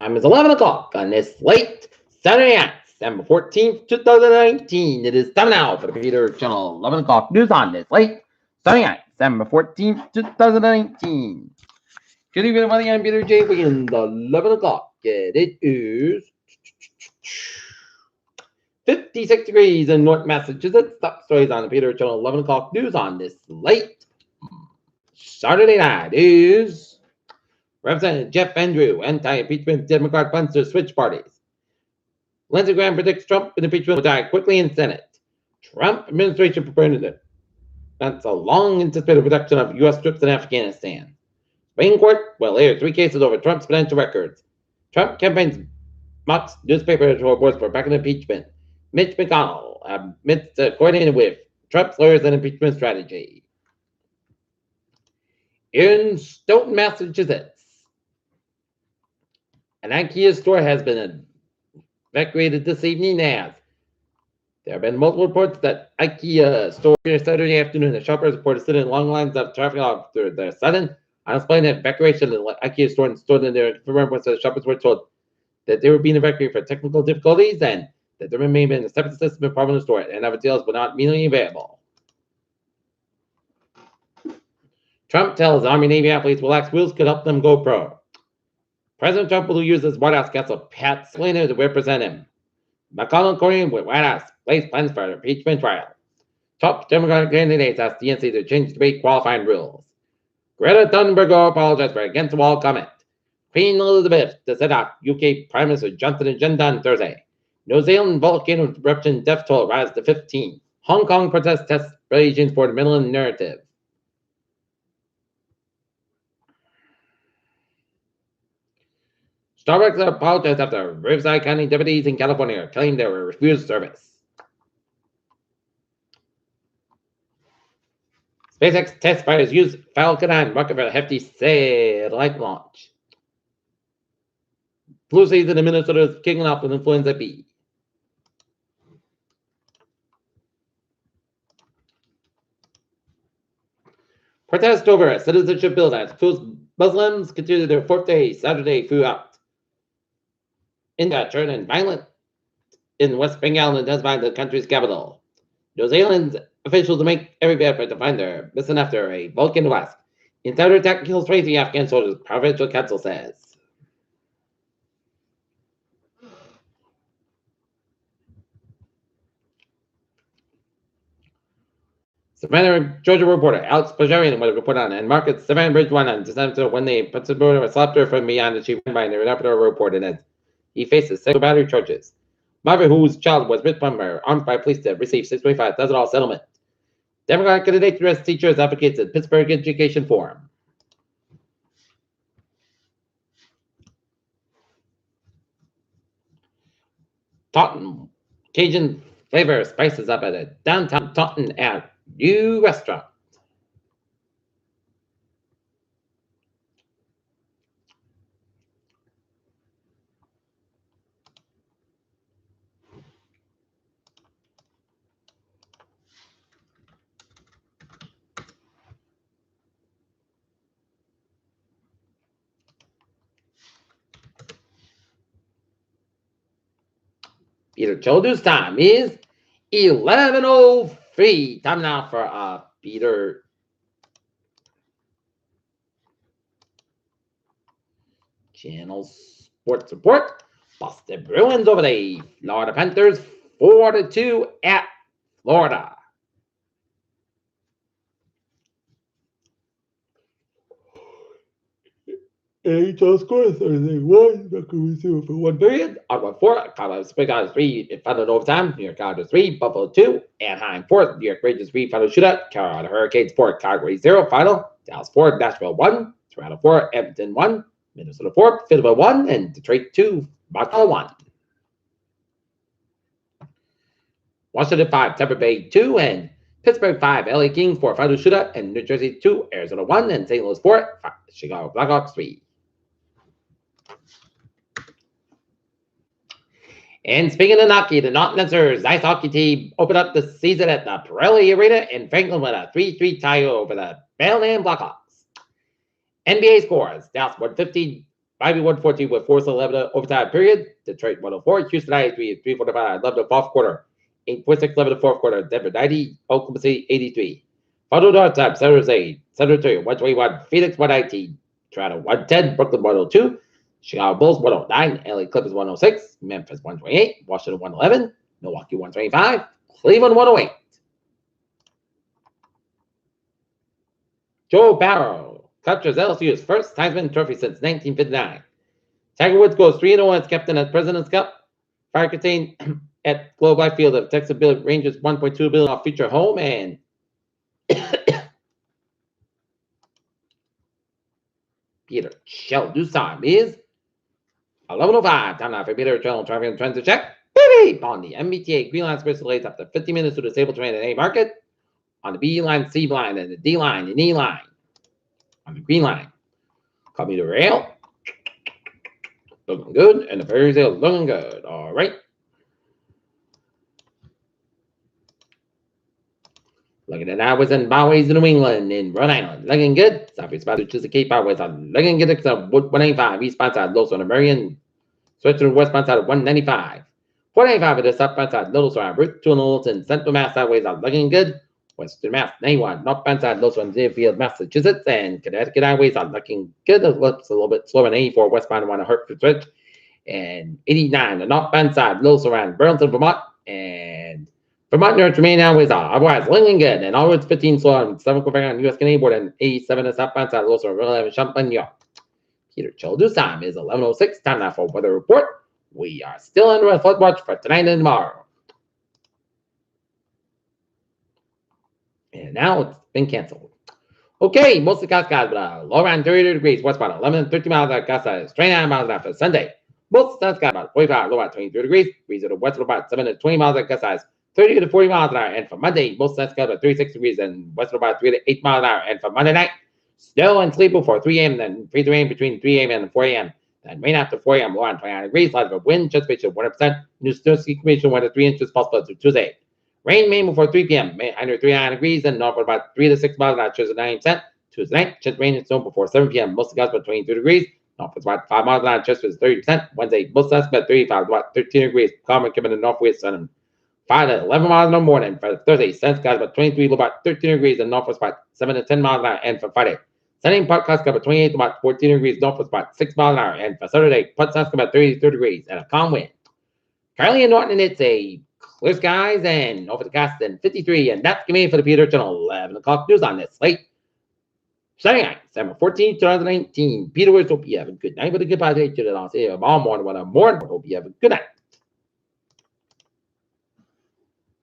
Time is 11 o'clock on this late Saturday night, December 14th, 2019. It is time now for the Peter Channel 11 o'clock news on this late Saturday night, December 14th, 2019. Good evening, everybody. I'm Peter J. Wiggins, 11 o'clock. It is 56 degrees in North Massachusetts. Top stories on the Peter Channel 11 o'clock news on this late Saturday night is Representative Jeff Andrew, anti-impeachment Democrat plans to switch parties. Lindsey Graham predicts Trump impeachment will die quickly in Senate. Trump administration preparing it. That's a long anticipated reduction of U.S. troops in Afghanistan. Supreme Court will hear 3 cases over Trump's financial records. Trump campaigns mocks newspaper reports for back impeachment. Mitch McConnell admits coordinated with Trump's lawyers and impeachment strategy. In Stoughton, Massachusetts, an IKEA store has been evacuated this evening as there have been multiple reports that IKEA store Saturday afternoon. The shoppers reported sitting in long lines of traffic after their sudden unexplained evacuation of the IKEA store and stored in their reports. The shoppers were told that they were being evacuated for technical difficulties and that there may have been a separate system problem in the store and other details were not immediately available. Trump tells Army Navy athletes relax wheels could help them go pro. President Trump will use his White House counsel Pat Slater to represent him. McConnell Corey with White House place plans for an impeachment trial. Top Democratic candidates asked the DNC to change debate qualifying rules. Greta Thunberg apologized for against-the-wall comment. Queen Elizabeth to set out UK Prime Minister Johnson agenda on Thursday. New Zealand volcano eruption death toll rise to 15. Hong Kong protest tests Beijing's for the Midland narrative. Starbucks apologized after Riverside County deputies in California claimed they were refused service. SpaceX test fires use Falcon 9 rocket for a hefty satellite launch. Flu season in Minnesota is kicking off with influenza B. Protest over a citizenship bill that schools Muslims continue their 4th day Saturday throughout. India turned violent in West Bengal and does find the country's capital. New Zealand's officials make every effort to find their missing after a volcano blast. Insider attack kills 23 Afghan soldiers, provincial council says. Savannah, Georgia reporter Alex Pajarian was reported on and Marcus Savannah Bridge 1 on December when the principal slapped her from beyond the chief by the reporter reported as he faces sexual battery charges. Marvin, whose child was ripped from her, armed by police to receive $625,000 settlement. Democratic candidate to arrest teachers advocates at Pittsburgh Education Forum. Taunton Cajun flavor spices up at a downtown Taunton at new restaurant. Peter Childers' time is 11:03. Time now for Peter Channel Sports Report. Boston Bruins over the Florida Panthers 4-2 at Florida. NHL scores Thursday 1, Vancouver 0 for 1 period. Ottawa 4, Colorado Springs 3, final overtime. New York Islanders 3, Buffalo 2, Anaheim 4, New York Rangers 3, final shootout. Carolina Hurricanes 4, Calgary 0, final. Dallas 4, Nashville 1, Toronto 4, Edmonton 1, Minnesota 4, Philadelphia 1, and Detroit 2, Montreal 1. Washington 5, Tampa Bay 2, and Pittsburgh 5, LA Kings 4, final shootout, and New Jersey 2, Arizona 1, and St. Louis 4, Chicago Blackhawks 3. And speaking of hockey, the North Lancers ice hockey team opened up the season at the Pirelli Arena in Franklin with a 3-3 tie over the Bellland Blackhawks. NBA scores: Dallas won 15 114 with 4-11 overtime period. Detroit 104, Houston 93, 345. Love the fourth quarter. 8.6 11 the fourth quarter. Denver 90, Oklahoma City 83. Followed overtime, Saturday 3, 121, Phoenix 119, Toronto 110, Brooklyn 102, Chicago Bulls 109, LA Clippers 106, Memphis 128, Washington 111, Milwaukee 125, Cleveland 108. Joe Barrow captures LSU's first Heisman Trophy since 1959. Tiger Woods goes 3-0 as captain at President's Cup. Fire contained at Globe Life Field of Texas Rangers $1.2 billion future home, and Peter Sheldon's time is 11:05. Time now for Peter Sheldon traffic trends to check. Beep on the MBTA Green Line Special delays up to 50 minutes to disable train at A Market. On the B line, C line, and the D line, and E line. On the green line, commuter rail. Looking good, and the ferry sale looking good. All right. Looking at highways and byways in New England, in Rhode Island, looking good. Southeast bound to the Cape Highways on looking good. Except 195 eastbound side, Los on the Marion. Switch to the westbound side of 195. 495 at the southbound side, Little Star, Route 2 and Littleton, Central Mass highways are looking good. Western Mass, 91, northbound side, Los on Deerfield, Massachusetts, and Connecticut highways are looking good. It looks a little bit slower than 84 westbound on Hartford Switch. And 89, the northbound side, Little around Burlington, Vermont, and Vermont North Main highways are otherwise looking good. And all roads 15 slow on 7 Quebec on US Canadian border, and 87 the southbound side, Little around Rhode Island, Champaign, New York. Peter Childu's time is 11:06. Time now for weather report. We are still under a flood watch for tonight and tomorrow. And now it's been canceled. Okay, mostly skies, but low around 32 degrees, westbound 11 and 50 miles an hour, gust size 29 miles an hour for Sunday. Most sun skies about 45, low about 23 degrees, breeze to the west about 7 to 20 miles an hour, gust size 30 to 40 miles an hour. And for Monday, most sun skies about 36 degrees and west about 3 to 8 miles an hour. And for Monday night, snow and sleep before 3 a.m., then free to rain between 3 a.m. and 4 a.m. Then rain after 4 a.m., low on 29 degrees, light of a wind, just ratio 100%, new snow ski commission 1 to 3 inches possible to Tuesday. Rain Maine before 3 p.m., under 39 degrees, and north about 3 to 6 miles an hour, Tuesday 9%. Tuesday night, just rain and snow before 7 p.m., most gusts about 22 degrees, north about 5 miles an hour, just was 30%. Wednesday, most gusts about 35, about 13 degrees, calm and coming to northwest, sun 5 to 11 miles in the morning. For Thursday, sun skies about 23, low about 13 degrees, and northwest about 7 to 10 miles an hour. And for Friday, Sunday, part clouds about 28 to about 14 degrees, northwest about 6 miles an hour. And for Saturday, part suns about 33 degrees, and a calm wind. Currently in Norton, it's a clear skies and overcast and 53, and that's going to be for the Peter Channel 11 o'clock news on this late Saturday night, December 14th, 2019. Peter Woods, hope you have a good night with a good day. I'll see you tomorrow morning with a more. Hope you have a good night.